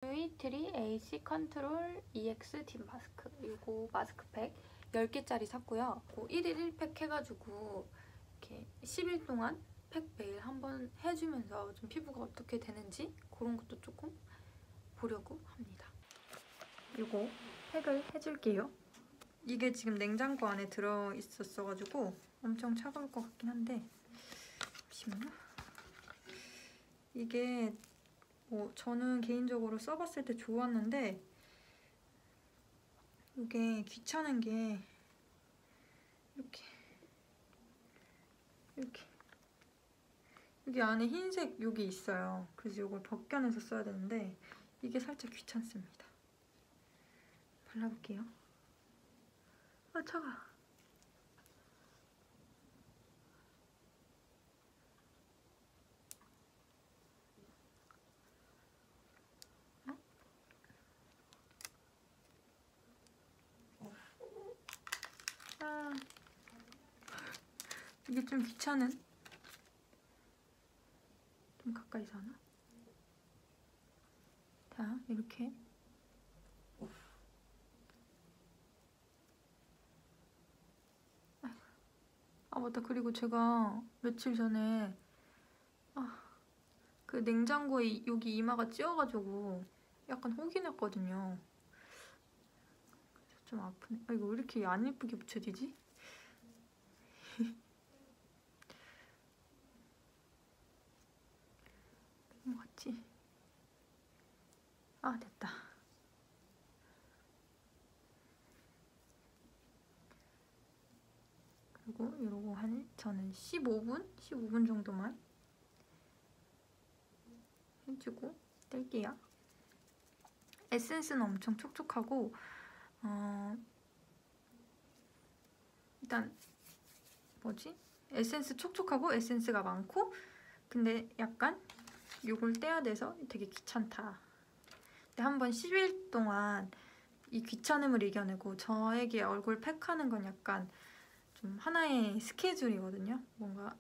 루이트리 AC 컨트롤 EX 딥 마스크. 이거 마스크팩 10개짜리 샀고요. 1일 1팩 해가지고 이렇게 10일 동안 팩 매일 한번 해주면서 좀 피부가 어떻게 되는지 그런 것도 조금 보려고 합니다. 이거 팩을 해줄게요. 이게 지금 냉장고 안에 들어있었어가지고 엄청 차가울 것 같긴 한데 잠시만요. 이게 저는 개인적으로 써봤을 때 좋았는데 이게 귀찮은 게 이렇게 여기 안에 흰색 여기 있어요. 그래서 이걸 벗겨내서 써야 되는데 이게 살짝 귀찮습니다. 발라볼게요. 아 차가. 이게 좀 귀찮은? 좀 가까이서 하나? 자, 이렇게 아 맞다. 그리고 제가 며칠 전에 그 냉장고에 여기 이마가 찌어가지고 약간 혹이 났거든요. 좀 아프네. 이거 왜 이렇게 안 예쁘게 붙여지지? 그런 거 같지? 아 됐다. 그리고 이러고 저는 15분 정도만 해주고 뗄게요. 에센스는 엄청 촉촉하고 일단 에센스 촉촉하고 에센스가 많고 근데 약간 이걸 떼야 돼서 되게 귀찮다. 근데 한번 10일 동안 이 귀찮음을 이겨내고 저에게 얼굴 팩하는 건 약간 좀 하나의 스케줄이거든요. 뭔가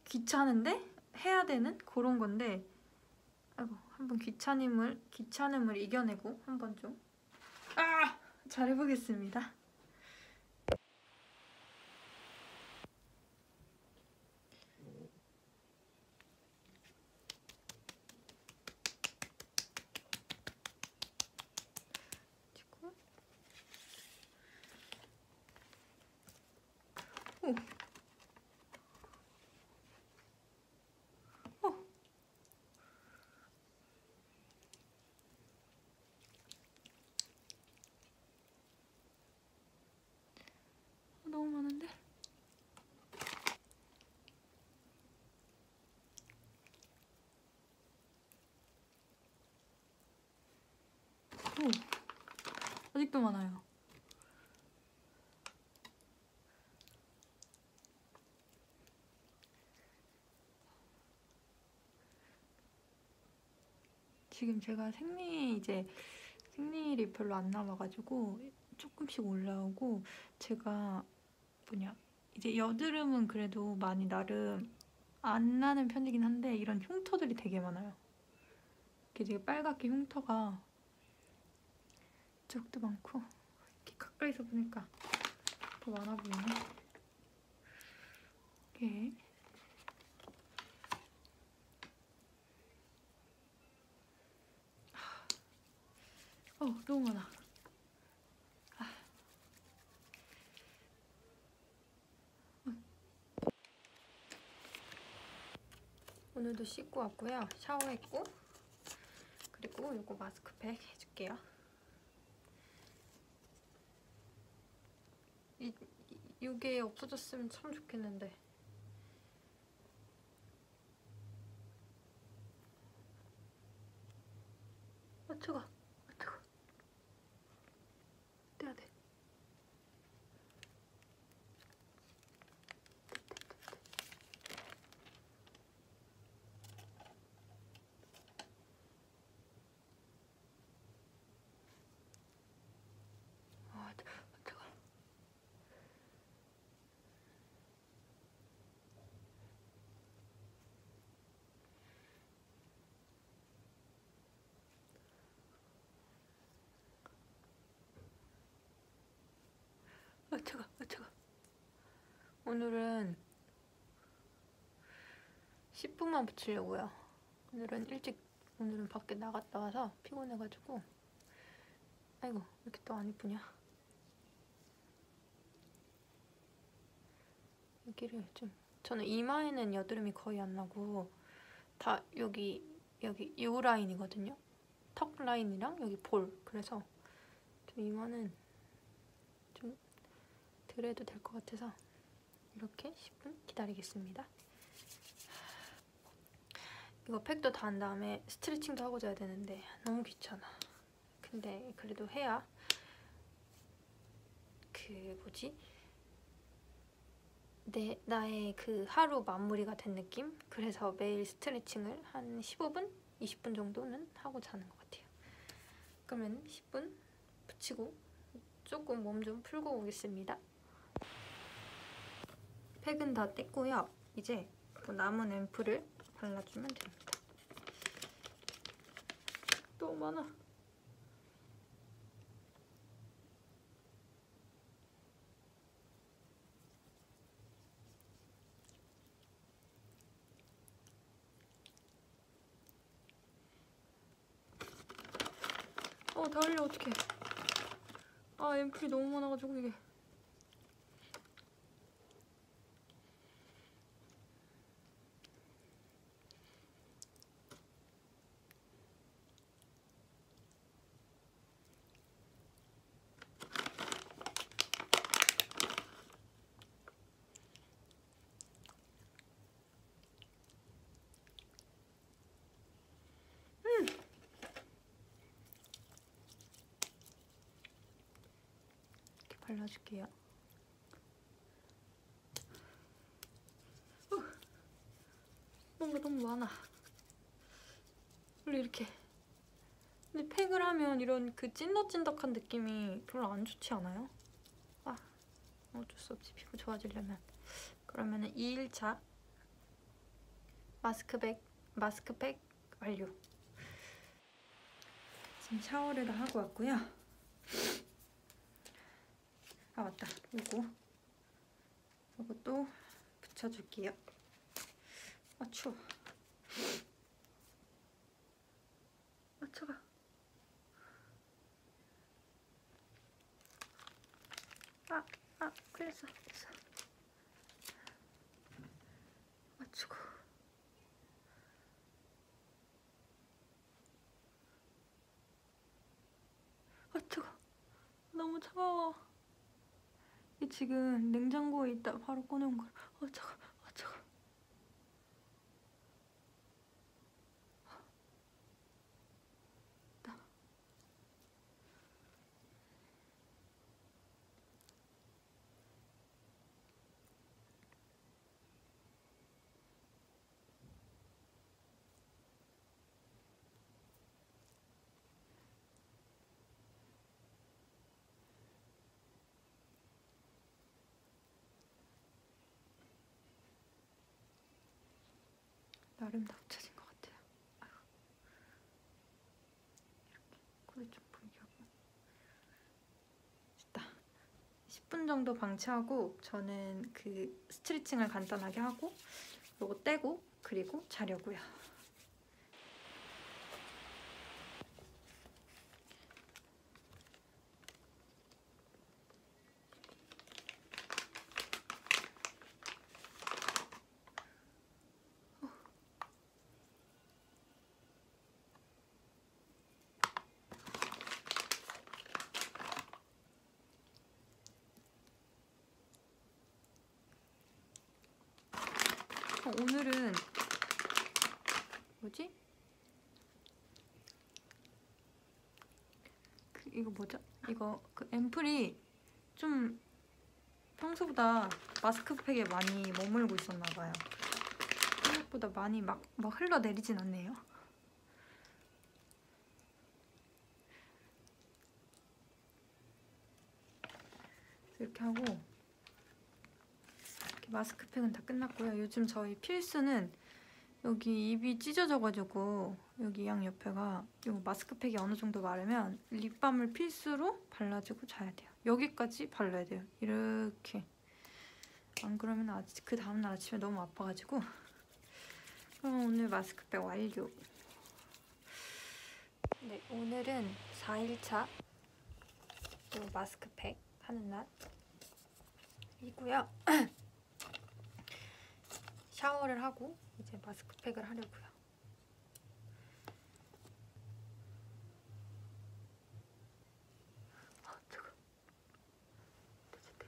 귀찮은데 해야 되는 그런 건데 한번 귀찮음을 이겨내고 한번 좀 잘해보겠습니다. 너무 많은데? 아직도 많아요. 지금 제가 생리일이 별로 안 남아가지고 조금씩 올라오고 제가 이제 여드름은 그래도 많이 나름 안 나는 편이긴 한데 이런 흉터들이 되게 많아요. 이렇게 되게 빨갛게 흉터가 이쪽도 많고 이렇게 가까이서 보니까 더 많아 보이네. 이렇게 너무 많아. 오늘도 씻고 왔고요. 샤워했고 그리고 이거 마스크팩 해줄게요. 이게 없어졌으면 참 좋겠는데. 차가. 떼야 돼. 오늘은 10분만 붙이려고요. 오늘은 밖에 나갔다 와서 피곤해가지고. 아이고, 왜 이렇게 또 안 이쁘냐? 여기를 좀, 저는 이마에는 여드름이 거의 안 나고 다 여기 요 라인이거든요. 턱 라인이랑 여기 볼. 그래서 좀 이마는 좀 덜 해도 될 것 같아서 이렇게 10분 기다리겠습니다. 이거 팩도 다 한 다음에 스트레칭도 하고 자야 되는데 너무 귀찮아. 근데 그래도 해야 나의 그 하루 마무리가 된 느낌? 그래서 매일 스트레칭을 한 15분? 20분 정도는 하고 자는 것 같아요. 그러면 10분 붙이고 조금 몸 좀 풀고 오겠습니다. 팩은 다 뗐고요. 이제 남은 앰플을 발라주면 됩니다. 너무 많아. 다 흘려. 어떡해. 앰플이 너무 많아가지고 이게. 발라줄게요. 뭔가 너무 많아. 원래 이렇게. 근데 팩을 하면 이런 그 찐덕찐덕한 느낌이 별로 안 좋지 않아요? 어쩔 수 없지. 피부 좋아지려면. 그러면은 2일차 마스크팩 완료. 지금 샤워를 다 하고 왔고요. 맞다. 이것도 붙여줄게요. 추워. 차가. 걸렸어. 추워. 차가. 너무 차가워. 이 지금 냉장고에 있다 바로 꺼내온 거라. 차가. 나름 다 붙여진 것 같아요. 이렇게 코를 좀 보이게 하고. 됐다. 10분 정도 방치하고 저는 그 스트레칭을 간단하게 하고 요거 떼고 그리고 자려고요. 오늘은 뭐지? 이거 뭐죠? 이거 그 앰플이 좀 평소보다 마스크팩에 많이 머물고 있었나봐요. 생각보다 많이 막 흘러내리진 않네요. 이렇게 하고 이렇게 마스크팩은 다 끝났고요. 요즘 저희 필수는 여기 입이 찢어져가지고 여기 양옆에가 이 마스크팩이 어느 정도 마르면 립밤을 필수로 발라주고 자야 돼요. 여기까지 발라야 돼요. 이렇게 안 그러면 그 다음날 아침에 너무 아파가지고. 그럼 오늘 마스크팩 완료. 네, 오늘은 4일차 마스크팩 하는 날이고요. 샤워를 하고 이제 마스크팩을 하려고요. 뜨거. 되자.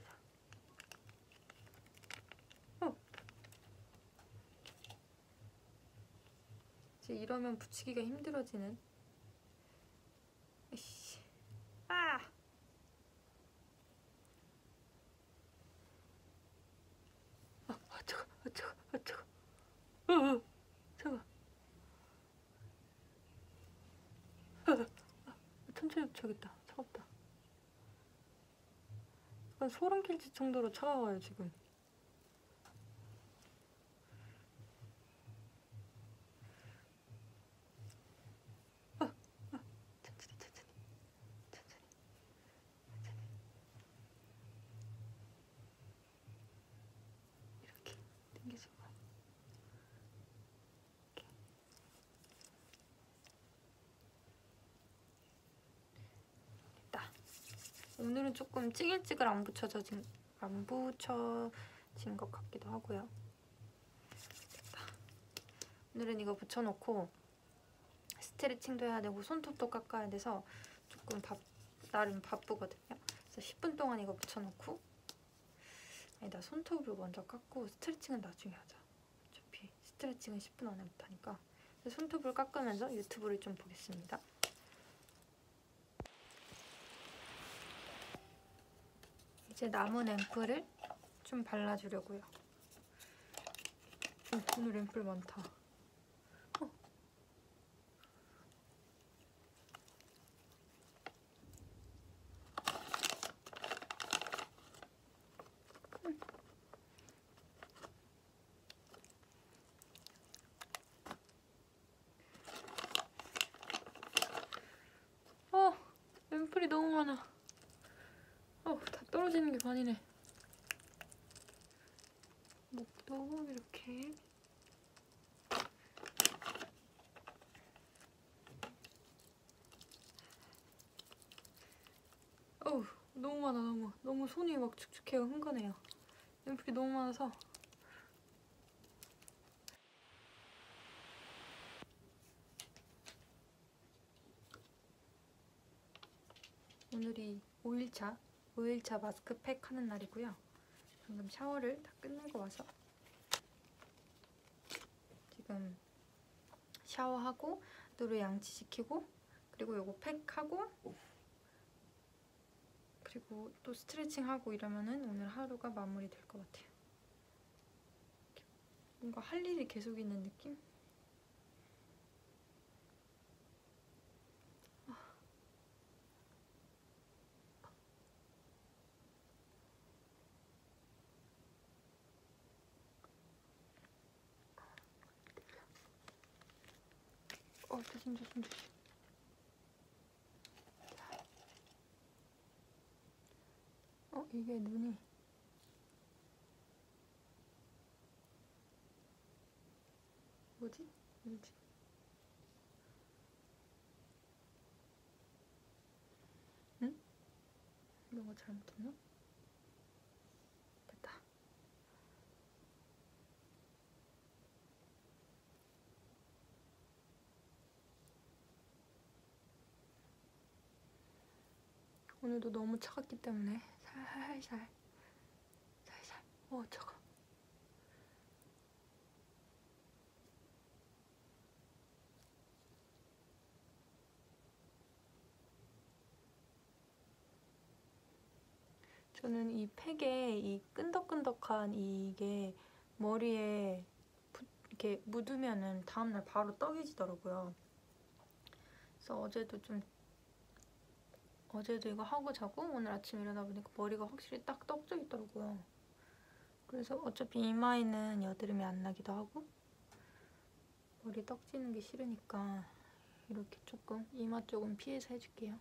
이제 이러면 붙이기가 힘들어지는. 이씨. 아! 차가. 천천히 붙여야겠다. 차갑다. 약간 소름 끼칠 정도로 차가워요 지금. 천천히. 이렇게 당겨주고. 오늘은 조금 찌글찌글 안 붙여진 것 같기도 하고요. 됐다. 오늘은 이거 붙여놓고 스트레칭도 해야 되고 손톱도 깎아야 돼서 조금 나름 바쁘거든요. 그래서 10분 동안 이거 붙여놓고, 아니다, 손톱을 먼저 깎고 스트레칭은 나중에 하자. 어차피 스트레칭은 10분 안에 못하니까. 손톱을 깎으면서 유튜브를 좀 보겠습니다. 이제 남은 앰플을 좀 발라주려고요. 오늘 앰플 많다. 앰플이 너무 많아. 다 떨어지는 게 반이네. 목도 이렇게. 너무 많아. 너무 손이 막 축축해요. 흥건해요. 앰플이 너무 많아서. 오늘이 5일차 마스크팩 하는 날이고요. 방금 샤워를 다 끝내고 와서 지금 샤워하고 노루 양치시키고, 그리고 요거 팩하고, 그리고 또 스트레칭하고 이러면은 오늘 하루가 마무리 될 것 같아요. 뭔가 할 일이 계속 있는 느낌? 조심. 이게 눈이. 뭐지? 응? 뭐가 잘못했나? 됐다. 오늘도 너무 차갑기 때문에 살살. 차가. 저는 이 팩에 이 끈덕끈덕한 이게 머리에 이렇게 묻으면은 다음날 바로 떡해지더라고요. 그래서 어제도 이거 하고 자고 오늘 아침에 일어나 보니까 머리가 확실히 딱 떡져 있더라고요. 그래서 어차피 이마에는 여드름이 안 나기도 하고 머리 떡지는 게 싫으니까 이렇게 조금 이마 쪽은 피해서 해줄게요.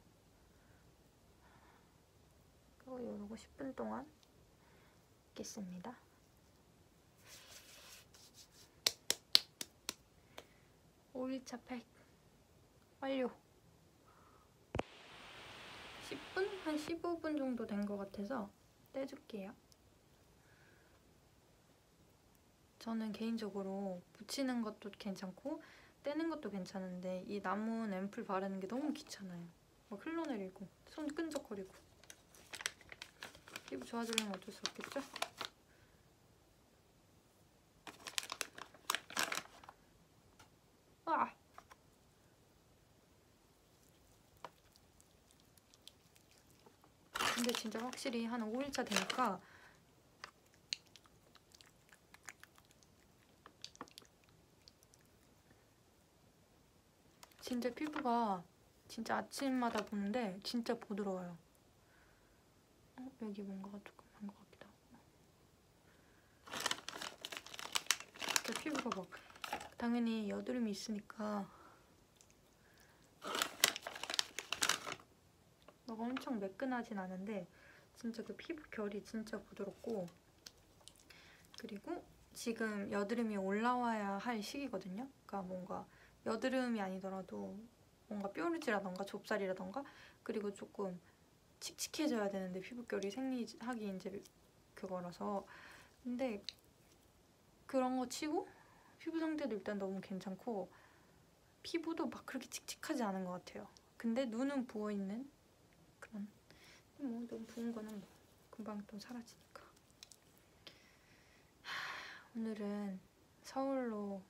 그리고 이러고 10분 동안 있겠습니다. 5일차 팩 완료. 10분? 한 15분 정도 된 것 같아서 떼줄게요. 저는 개인적으로 붙이는 것도 괜찮고 떼는 것도 괜찮은데 이 남은 앰플 바르는 게 너무 귀찮아요. 막 흘러내리고 손 끈적거리고. 피부 좋아지려면 어쩔 수 없겠죠? 아! 근데 진짜 확실히 한 5일차 되니까 진짜 피부가 진짜 아침마다 보는데 진짜 부드러워요. 여기 뭔가 조금 한 것 같기도 하고. 진짜 피부가 막 당연히 여드름이 있으니까 막 엄청 매끈하진 않은데 진짜 그 피부 결이 진짜 부드럽고, 그리고 지금 여드름이 올라와야 할 시기거든요. 그러니까 뭔가 여드름이 아니더라도 뭔가 뾰루지라던가 좁쌀이라던가 그리고 조금 칙칙해져야 되는데 피부결이 생리하기 이제 그거라서. 근데 그런 거 치고 피부 상태도 일단 너무 괜찮고 피부도 막 그렇게 칙칙하지 않은 것 같아요. 근데 눈은 부어있는 그런, 뭐 너무 부은 거는 뭐 금방 또 사라지니까. 오늘은 서울로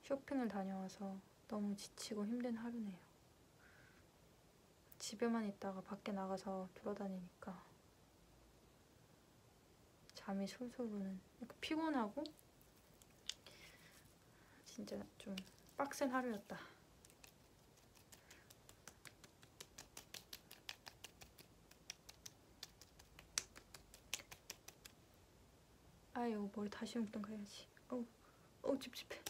쇼핑을 다녀와서 너무 지치고 힘든 하루네요. 집에만 있다가 밖에 나가서 돌아다니니까 잠이 솔솔 오는, 약간 피곤하고 진짜 좀 빡센 하루였다. 아유, 머리 다시 묶던가 해야지. 어우 찝찝해.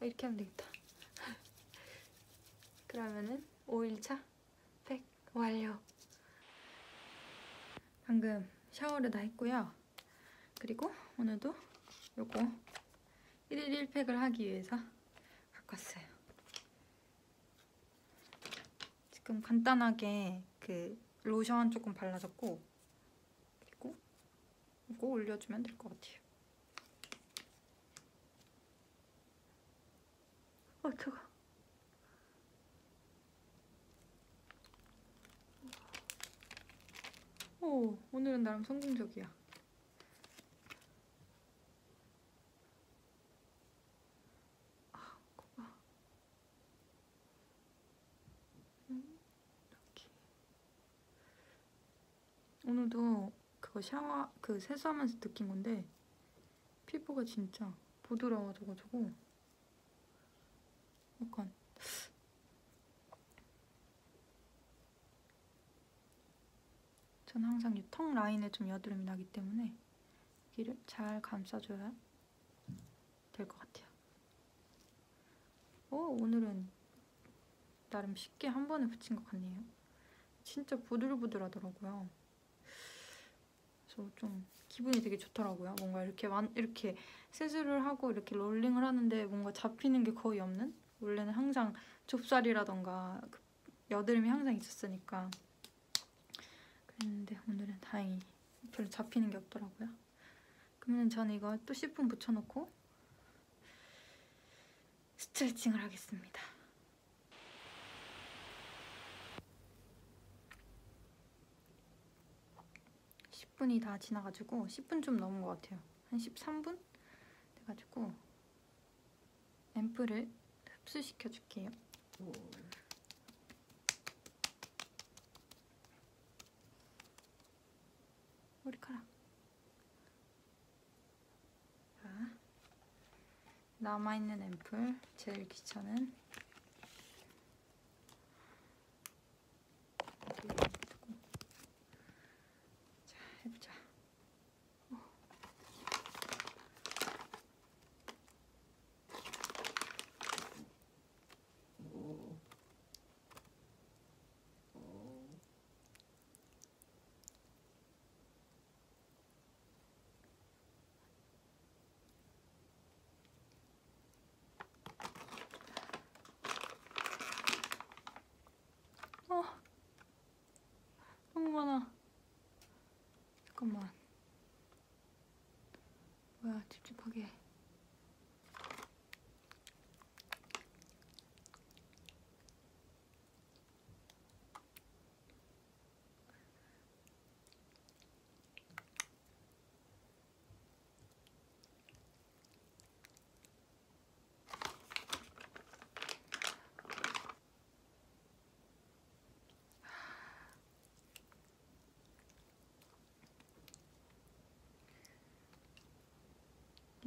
이렇게 하면 되겠다. 그러면은 5일차 팩 완료. 방금 샤워를 다 했고요. 그리고 오늘도 요거 1일 1팩을 하기 위해서 갖고 왔어요. 지금 간단하게 그 로션 조금 발라줬고, 그리고 이거 올려주면 될 것 같아요. 차가워. 오, 오늘은 나름 성공적이야. 코가. 이렇게. 오늘도 그거 세수하면서 느낀 건데 피부가 진짜 부드러워져가지고 약간 저는 항상 이 턱 라인에 좀 여드름이 나기 때문에 여기를 잘 감싸줘야 될 것 같아요. 오늘은 나름 쉽게 한 번에 붙인 것 같네요. 진짜 부들부들하더라고요. 그래서 좀 기분이 되게 좋더라고요. 뭔가 이렇게 세수를 하고 이렇게 롤링을 하는데 뭔가 잡히는 게 거의 없는? 원래는 항상 좁쌀이라던가 여드름이 항상 있었으니까 그랬는데 오늘은 다행히 별로 잡히는 게 없더라고요. 그러면 저는 이거 또 10분 붙여놓고 스트레칭을 하겠습니다. 10분이 다 지나가지고 10분 좀 넘은 것 같아요. 한 13분? 돼가지고 앰플을 흡수시켜줄게요. 머리카락. 자, 남아있는 앰플, 제일 귀찮은 여기 두고. 자, 해보자.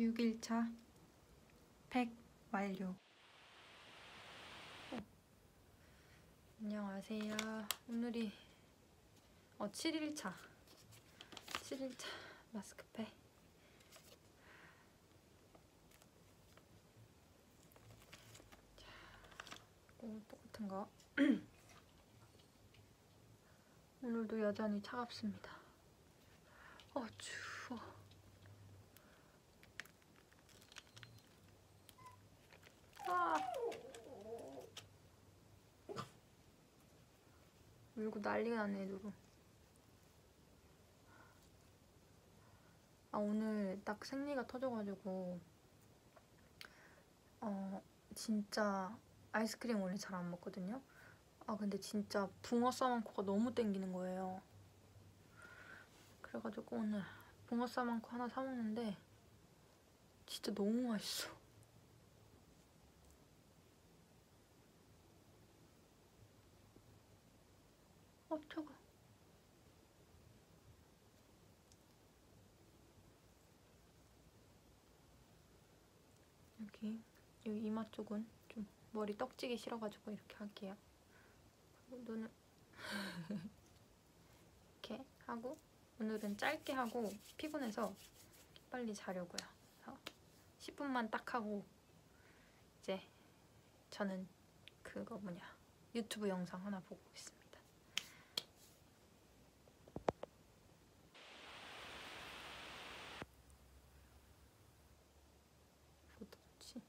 6일차 팩 완료. 안녕하세요. 오늘이 7일차 마스크팩. 자, 똑같은 거. 오늘도 여전히 차갑습니다. 추워. 울고 난리가 났네, 누구. 오늘 딱 생리가 터져가지고 진짜 아이스크림 원래 잘 안 먹거든요. 근데 진짜 붕어 싸만코가 너무 땡기는 거예요. 그래가지고 오늘 붕어 싸만코 하나 사 먹는데 진짜 너무 맛있어. 차가. 여기 이마 쪽은 좀 머리 떡지기 싫어가지고 이렇게 할게요. 그리고 눈을 이렇게 하고, 오늘은 짧게 하고 피곤해서 빨리 자려고요. 그래서 10분만 딱 하고 이제 저는 그거 유튜브 영상 하나 보고 있습니다. 좋지.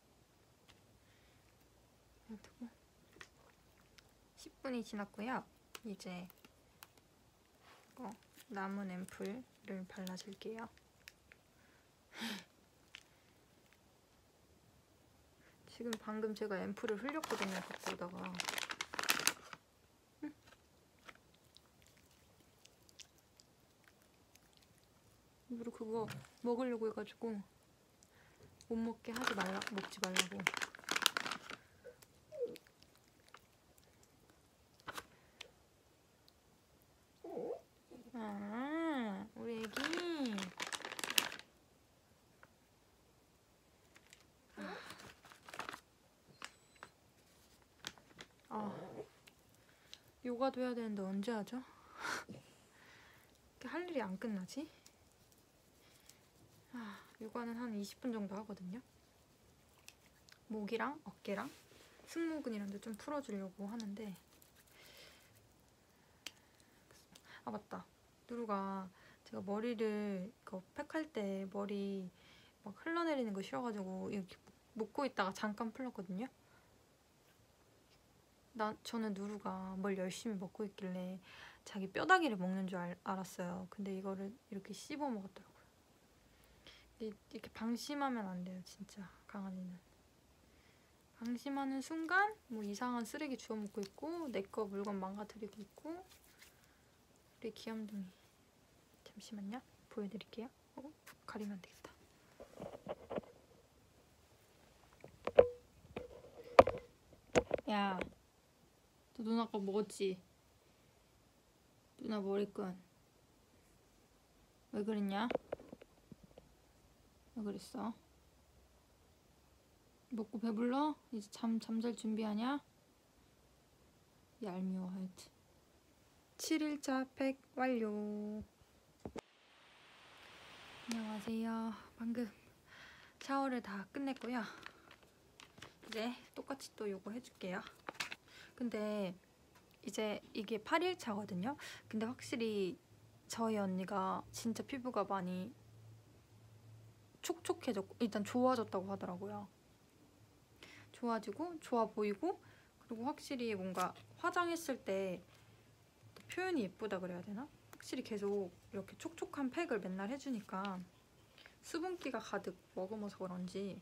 10분이 지났고요. 이제 남은 앰플을 발라줄게요. 지금 방금 제가 앰플을 흘렸거든요, 갖고 오다가. 일부러 그거 먹으려고 해가지고 못 먹게 먹지 말라고. 우리 애기. 요가도 해야 되는데 언제 하죠? 할 일이 안 끝나지? 요가는 한 20분 정도 하거든요. 목이랑 어깨랑 승모근이랑 좀 풀어주려고 하는데. 맞다. 누루가 제가 머리를 팩할 때 머리 막 흘러내리는 거 싫어가지고 이렇게 묶고 있다가 잠깐 풀었거든요. 저는 누루가 뭘 열심히 먹고 있길래 자기 뼈다귀를 먹는 줄 알았어요. 근데 이거를 이렇게 씹어 먹었더라고요. 이렇게 방심하면 안 돼요, 진짜. 강아지는 방심하는 순간 이상한 쓰레기 주워 먹고 있고 내 거 물건 망가뜨리고 있고. 우리 귀염둥이. 잠시만요, 보여드릴게요. 가리면 안 되겠다. 야, 너 누나 거 먹었지? 누나 머리끈. 왜 그랬냐? 왜 그랬어? 먹고 배불러? 이제 잠잘 준비하냐? 얄미워 하여튼. 7일차 팩 완료. 안녕하세요. 방금 샤워를 다 끝냈고요. 이제 똑같이 또 요거 해줄게요. 근데 이제 이게 8일차거든요. 근데 확실히 저희 언니가 진짜 피부가 많이 촉촉해졌고 일단 좋아졌다고 하더라고요. 좋아지고 좋아 보이고, 그리고 확실히 뭔가 화장했을 때 표현이 예쁘다 그래야 되나? 확실히 계속 이렇게 촉촉한 팩을 맨날 해주니까 수분기가 가득 머금어서 그런지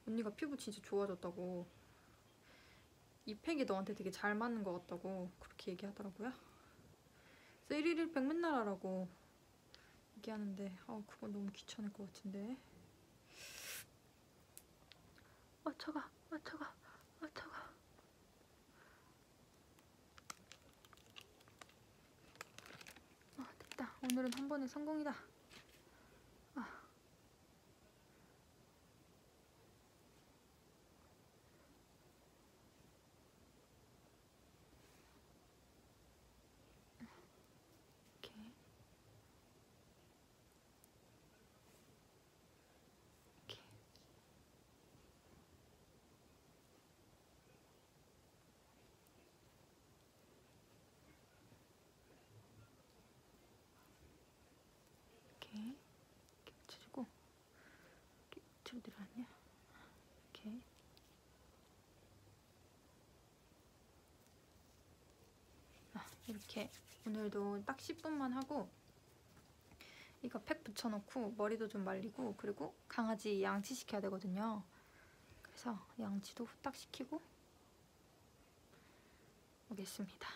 언니가 피부 진짜 좋아졌다고, 이 팩이 너한테 되게 잘 맞는 것 같다고 그렇게 얘기하더라고요. 그래서 1일 1팩 맨날 하라고 얘기하는데 그건 너무 귀찮을 것 같은데. 차가. 됐다. 오늘은 한 번에 성공이다. 어디 갔냐? 이렇게. 이렇게 오늘도 딱 10분만 하고 이거 팩 붙여놓고 머리도 좀 말리고 그리고 강아지 양치 시켜야 되거든요. 그래서 양치도 후딱 시키고 오겠습니다.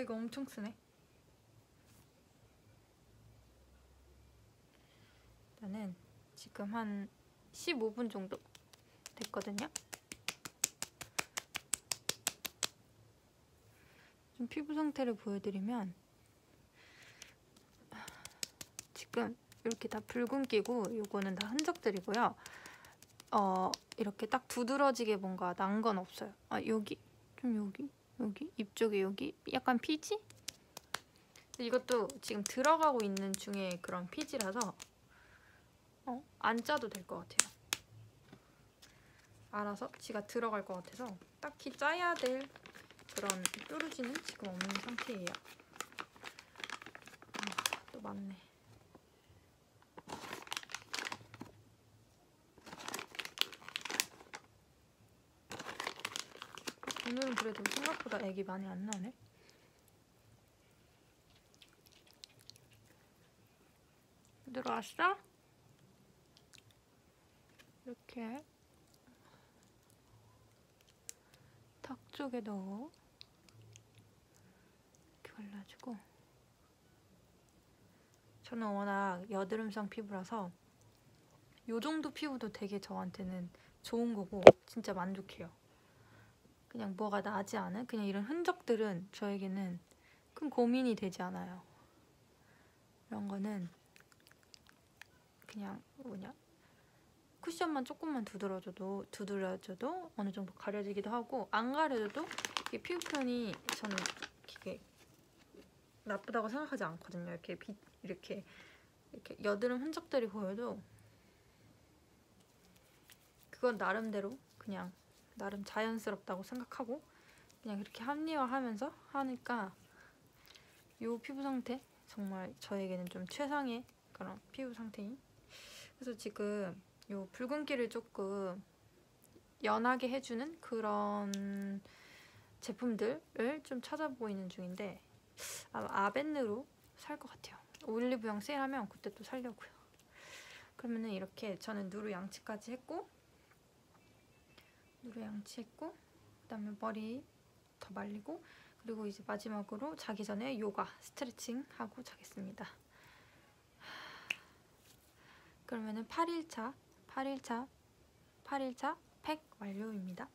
이거 엄청 쓰네. 일단은 지금 한 15분 정도 됐거든요. 좀 피부 상태를 보여드리면 지금 이렇게 다 붉은기고 요거는 다 흔적들이고요. 이렇게 딱 두드러지게 뭔가 난 건 없어요. 여기? 좀 여기? 입 쪽에 여기? 약간 피지? 이것도 지금 들어가고 있는 중에 그런 피지라서 안 짜도 될 것 같아요. 알아서 지가 들어갈 것 같아서 딱히 짜야 될 그런 뾰루지는 지금 없는 상태예요. 또 많네. 오늘은 그래도 생각보다 액이 많이 안 나네. 들어왔어? 이렇게 턱 쪽에 넣어. 이렇게 발라주고. 저는 워낙 여드름성 피부라서 요 정도 피부도 되게 저한테는 좋은 거고 진짜 만족해요. 그냥 뭐가 나지 않은 그냥 이런 흔적들은 저에게는 큰 고민이 되지 않아요. 이런 거는 그냥 쿠션만 조금만 두드려줘도 어느 정도 가려지기도 하고 안 가려져도 이게 피부 표현이 저는 이게 나쁘다고 생각하지 않거든요. 이렇게 여드름 흔적들이 보여도 그건 나름대로 그냥 나름 자연스럽다고 생각하고 그냥 그렇게 합리화하면서 하니까 이 피부 상태 정말 저에게는 좀 최상의 그런 피부 상태인. 그래서 지금 이 붉은기를 조금 연하게 해주는 그런 제품들을 좀 찾아보고 있는 중인데 아벤느로 살 것 같아요. 올리브영 세일하면 그때 또 살려고요. 그러면은 이렇게 저는 누루 양치까지 했고 그다음에 머리 더 말리고 그리고 이제 마지막으로 자기 전에 요가 스트레칭 하고 자겠습니다. 그러면은 8일차 팩 완료입니다.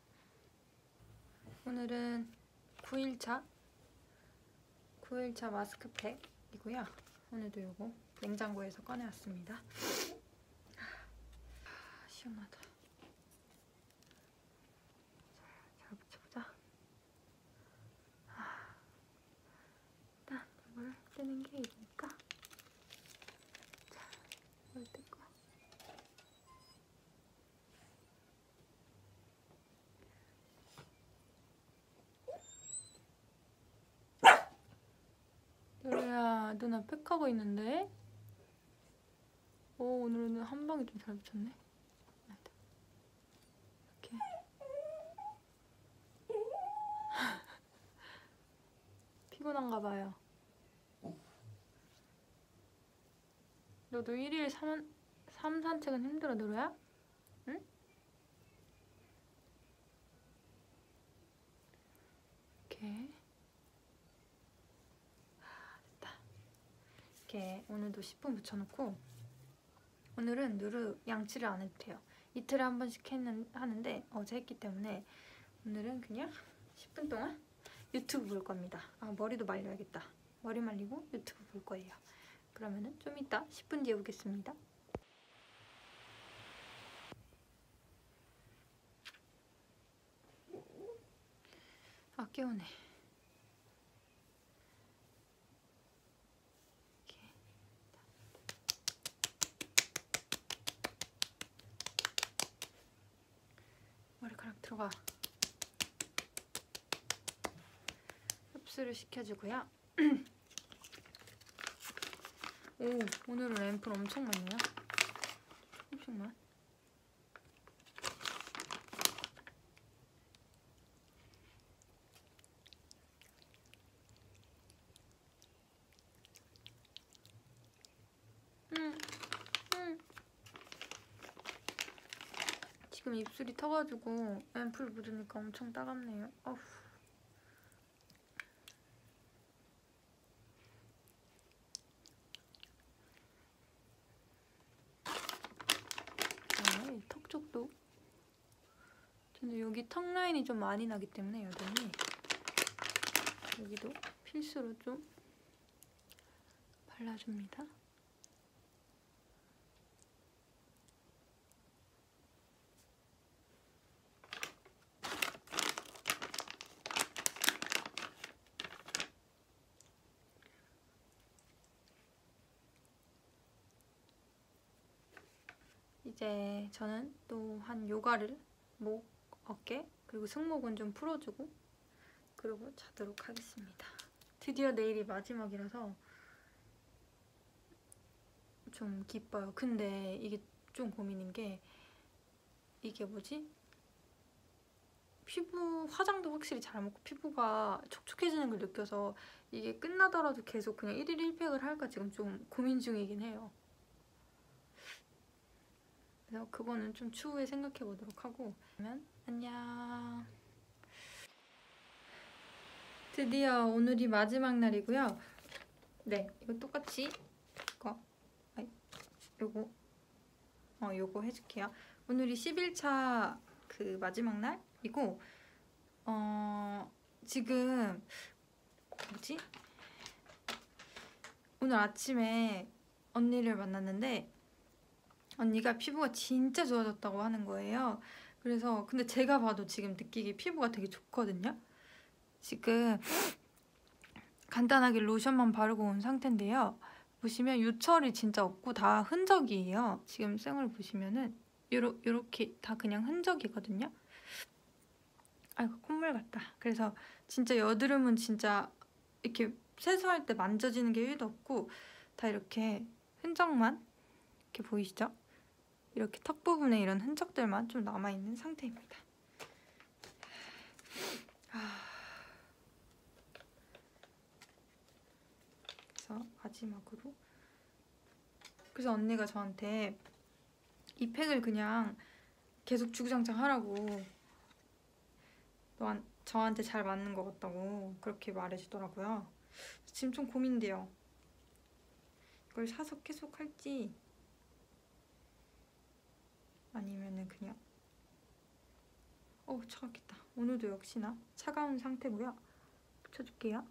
오늘은 9일차 마스크팩이고요. 오늘도 요거 냉장고에서 꺼내왔습니다. 시원하다. 잘 붙여보자. 일단 이걸 뜨는 게 이니까 자, 이걸 뜯고 노래야 누나 팩하고 있는데? 오 오늘은 한 방에 좀 잘 붙였네. 이렇게 피곤한가 봐요. 너도 1일 3산책은 힘들어 노래야? 응? 이렇게 됐다. 이렇게 오늘도 10분 붙여놓고 오늘은 누르 양치를 안 해도 돼요. 이틀에 한 번씩 하는데 어제 했기 때문에 오늘은 그냥 10분 동안 유튜브 볼 겁니다. 머리도 말려야겠다. 머리 말리고 유튜브 볼 거예요. 그러면은 좀 이따 10분 뒤에 오겠습니다. 깨우네. 이렇게. 머리카락 들어가. 흡수를 시켜주고요. 오, 오늘은 앰플 엄청 많네요. 조금씩만. 지금 입술이 터가지고 앰플 묻으니까 엄청 따갑네요. 어후. 이 턱 쪽도. 근데 여기 턱 라인이 좀 많이 나기 때문에 여전히 여기도 필수로 좀 발라줍니다. 이제 저는 또 한 요가를 목, 어깨, 그리고 승모근 좀 풀어주고 그러고 자도록 하겠습니다. 드디어 내일이 마지막이라서 좀 기뻐요. 근데 이게 좀 고민인 게 이게 뭐지? 피부 화장도 확실히 잘 먹고 피부가 촉촉해지는 걸 느껴서 이게 끝나더라도 계속 그냥 1일 1팩을 할까 지금 좀 고민 중이긴 해요. 그래서 그거는 좀 추후에 생각해 보도록 하고. 그러면 안녕. 드디어 오늘이 마지막 날이고요. 네, 이거 똑같이 요거 해줄게요. 오늘이 10일차 그 마지막 날이고 지금 뭐지? 오늘 아침에 언니를 만났는데 언니가 피부가 진짜 좋아졌다고 하는 거예요. 그래서 근데 제가 봐도 지금 느끼기 피부가 되게 좋거든요. 지금 간단하게 로션만 바르고 온 상태인데요. 보시면 유철이 진짜 없고 다 흔적이에요. 지금 쌩얼 보시면은 요렇게 다 그냥 흔적이거든요. 아이고 콧물 같다. 그래서 진짜 여드름은 진짜 이렇게 세수할 때 만져지는 게 1도 없고 다 이렇게 흔적만 이렇게 보이시죠? 이렇게 턱 부분에 이런 흔적들만 좀 남아있는 상태입니다. 그래서 마지막으로 그래서 언니가 저한테 이 팩을 그냥 계속 주구장창 하라고 저한테 잘 맞는 것 같다고 그렇게 말해주더라고요. 지금 좀 고민돼요. 이걸 사서 계속 할지 아니면은 그냥 차갑겠다. 오늘도 역시나 차가운 상태고요. 붙여줄게요.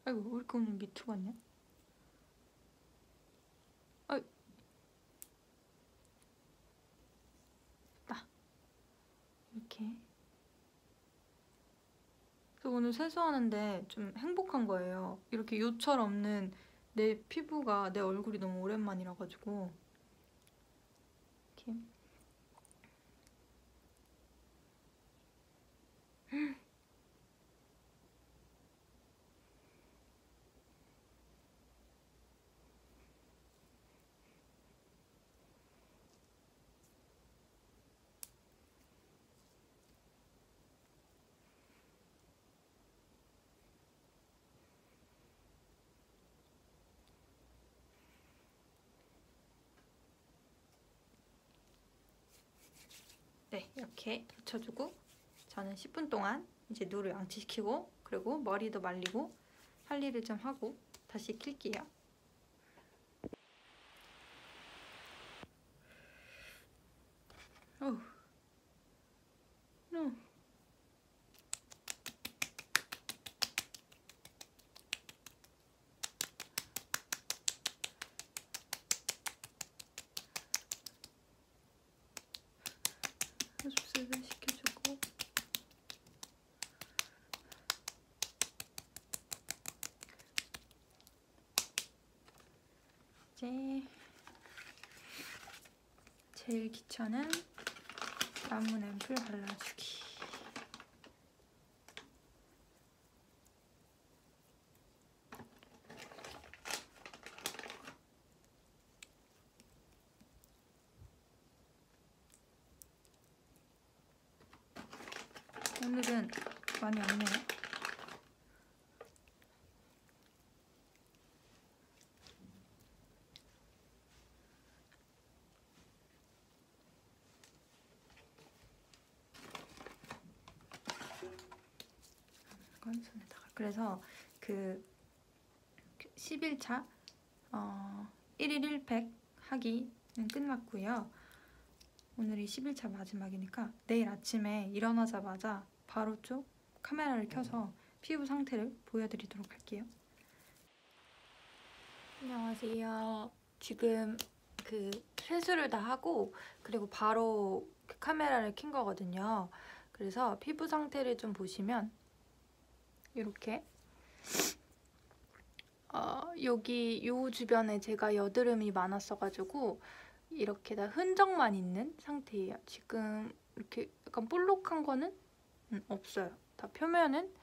아이고 왜 이렇게 오늘 미투 같냐? 이렇게. 그래서 오늘 세수하는데 좀 행복한 거예요. 이렇게 요철 없는 내 피부가 내 얼굴이 너무 오랜만이라 가지고 이렇게. 네, 이렇게 붙여주고 저는 10분 동안 이제 누를 양치시키고 그리고 머리도 말리고 할 일을 좀 하고 다시 킬게요. 흡수를 시켜주고 제일 귀찮은 라문 앰플 발라주기. 오늘은 많이 없네요. 이건 손에다가. 그래서 그 11차 1일 1팩 하기는 끝났고요. 오늘이 11차 마지막이니까 내일 아침에 일어나자마자 바로 쭉 카메라를 켜서 피부 상태를 보여드리도록 할게요. 안녕하세요. 지금 그 세수를 다 하고 그리고 바로 카메라를 킨 거거든요. 그래서 피부 상태를 좀 보시면 이렇게 여기 요 주변에 제가 여드름이 많았어가지고 이렇게 다 흔적만 있는 상태예요. 지금 이렇게 약간 볼록한 거는 없어요. 다 표면은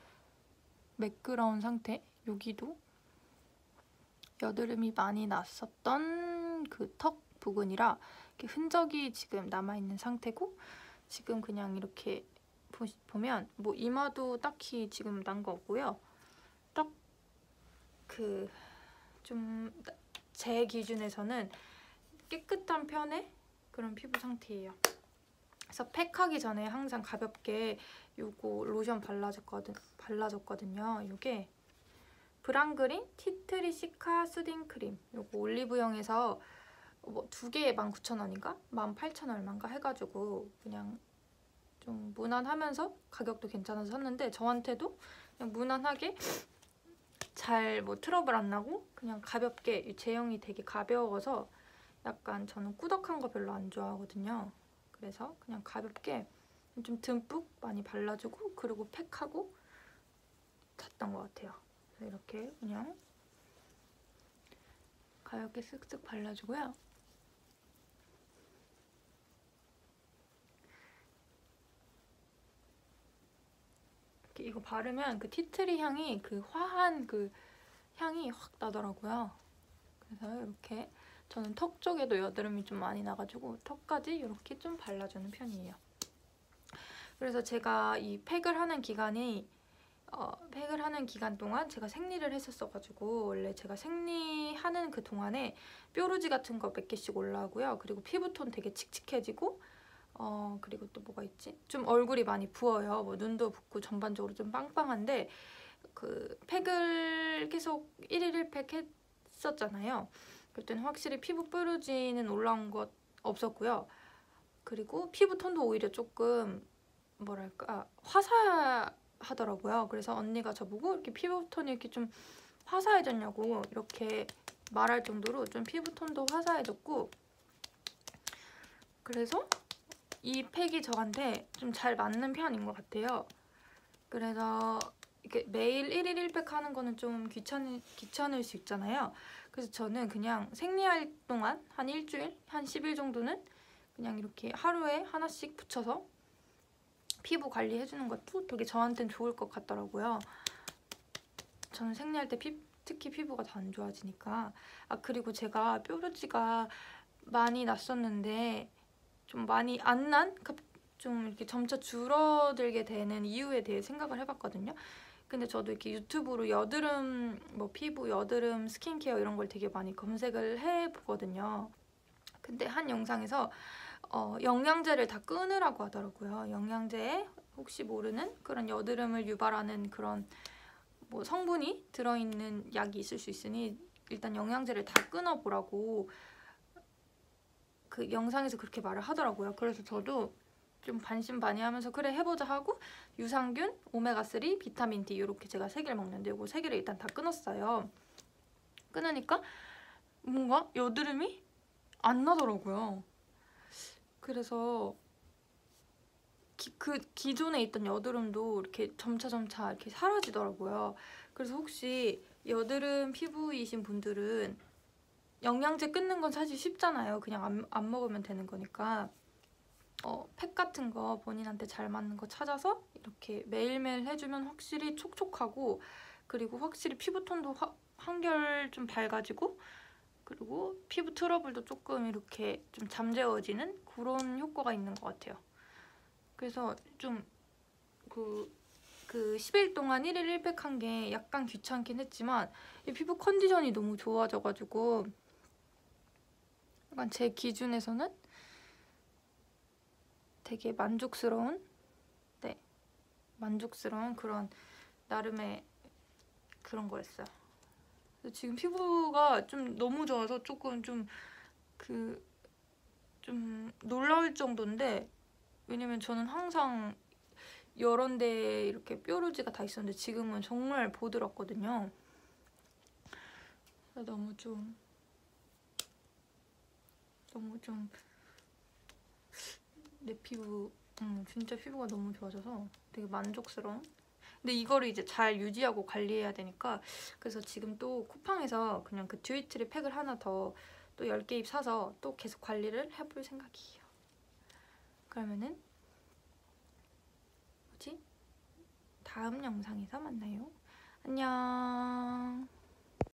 매끄러운 상태. 여기도 여드름이 많이 났었던 그 턱 부분이라 이렇게 흔적이 지금 남아있는 상태고, 지금 그냥 이렇게 보면 뭐 이마도 딱히 지금 난 거 없고요. 딱 그 좀 제 기준에서는 깨끗한 편의 그런 피부 상태예요. 그래서 팩하기 전에 항상 가볍게 요거 로션 발라줬거든요. 요게 브랑그린 티트리 시카 수딩 크림. 요거 올리브영에서 뭐 2개에 19,000원인가? 18,000원 얼마인가 해가지고 그냥 좀 무난하면서 가격도 괜찮아서 샀는데, 저한테도 그냥 무난하게 잘 뭐 트러블 안 나고 그냥 가볍게, 제형이 되게 가벼워서 약간 저는 꾸덕한 거 별로 안 좋아하거든요. 그래서 그냥 가볍게 좀 듬뿍 많이 발라주고 그리고 팩하고 잤던 것 같아요. 그래서 이렇게 그냥 가볍게 쓱쓱 발라주고요. 이렇게 이거 바르면 그 티트리 향이, 그 화한 그 향이 확 나더라고요. 그래서 이렇게 저는 턱 쪽에도 여드름이 좀 많이 나가지고 턱까지 이렇게 좀 발라주는 편이에요. 그래서 제가 이 팩을 하는 기간 동안 제가 생리를 했었어가지고, 원래 제가 생리하는 그 동안에 뾰루지 같은 거 몇 개씩 올라오고요. 그리고 피부톤 되게 칙칙해지고, 그리고 또 뭐가 있지? 좀 얼굴이 많이 부어요. 뭐 눈도 붓고 전반적으로 좀 빵빵한데, 그 팩을 계속 1일 1팩 했었잖아요. 그때는 확실히 피부 뾰루지는 올라온 것 없었고요. 그리고 피부톤도 오히려 조금 뭐랄까 화사하더라고요. 그래서 언니가 저보고 이렇게 피부톤이 이렇게 좀 화사해졌냐고 이렇게 말할 정도로 좀 피부톤도 화사해졌고, 그래서 이 팩이 저한테 좀 잘 맞는 편인 것 같아요. 그래서 이렇게 매일 1일 1팩 하는 거는 좀 귀찮을 수 있잖아요. 그래서 저는 그냥 생리할 동안 한 일주일, 한 10일 정도는 그냥 이렇게 하루에 하나씩 붙여서 피부 관리해주는 것도 되게 저한테는 좋을 것 같더라고요. 저는 생리할 때 특히 피부가 더 안 좋아지니까. 그리고 제가 뾰루지가 많이 났었는데 좀 많이 안 난? 좀 이렇게 점차 줄어들게 되는 이유에 대해 생각을 해봤거든요. 근데 저도 이렇게 유튜브로 여드름, 뭐 피부 여드름, 스킨케어 이런 걸 되게 많이 검색을 해보거든요. 근데 한 영상에서 영양제를 다 끊으라고 하더라고요. 영양제에 혹시 모르는 그런 여드름을 유발하는 그런 뭐 성분이 들어있는 약이 있을 수 있으니 일단 영양제를 다 끊어보라고 그 영상에서 그렇게 말을 하더라고요. 그래서 저도 좀 반신반의하면서 그래 해보자 하고 유산균, 오메가3, 비타민 D 이렇게 제가 3개를 먹는데 이거 3개를 일단 다 끊었어요. 끊으니까 뭔가 여드름이 안 나더라고요. 그래서 기존에 있던 여드름도 이렇게 점차 이렇게 사라지더라고요. 그래서 혹시 여드름 피부이신 분들은 영양제 끊는 건 사실 쉽잖아요. 그냥 안 먹으면 되는 거니까. 팩 같은 거 본인한테 잘 맞는 거 찾아서 이렇게 매일매일 해주면 확실히 촉촉하고, 그리고 확실히 피부톤도 한결 좀 밝아지고, 그리고 피부 트러블도 조금 이렇게 좀 잠재워지는 그런 효과가 있는 것 같아요. 그래서 좀 그 10일 동안 1일 1팩 한 게 약간 귀찮긴 했지만 이 피부 컨디션이 너무 좋아져가지고 약간 제 기준에서는 되게 만족스러운 그런 나름의 그런 거였어요. 지금 피부가 좀 너무 좋아서 조금 좀 놀라울 정도인데, 왜냐면 저는 항상 여러 데 이렇게 뾰루지가 다 있었는데 지금은 정말 보드랍거든요. 너무 좀 내 피부 진짜 피부가 너무 좋아져서 되게 만족스러운. 근데 이거를 이제 잘 유지하고 관리해야 되니까, 그래서 지금 또 쿠팡에서 그냥 그 듀이트리 팩을 하나 더 또 10개입 사서 또 계속 관리를 해볼 생각이에요. 그러면은 다음 영상에서 만나요. 안녕.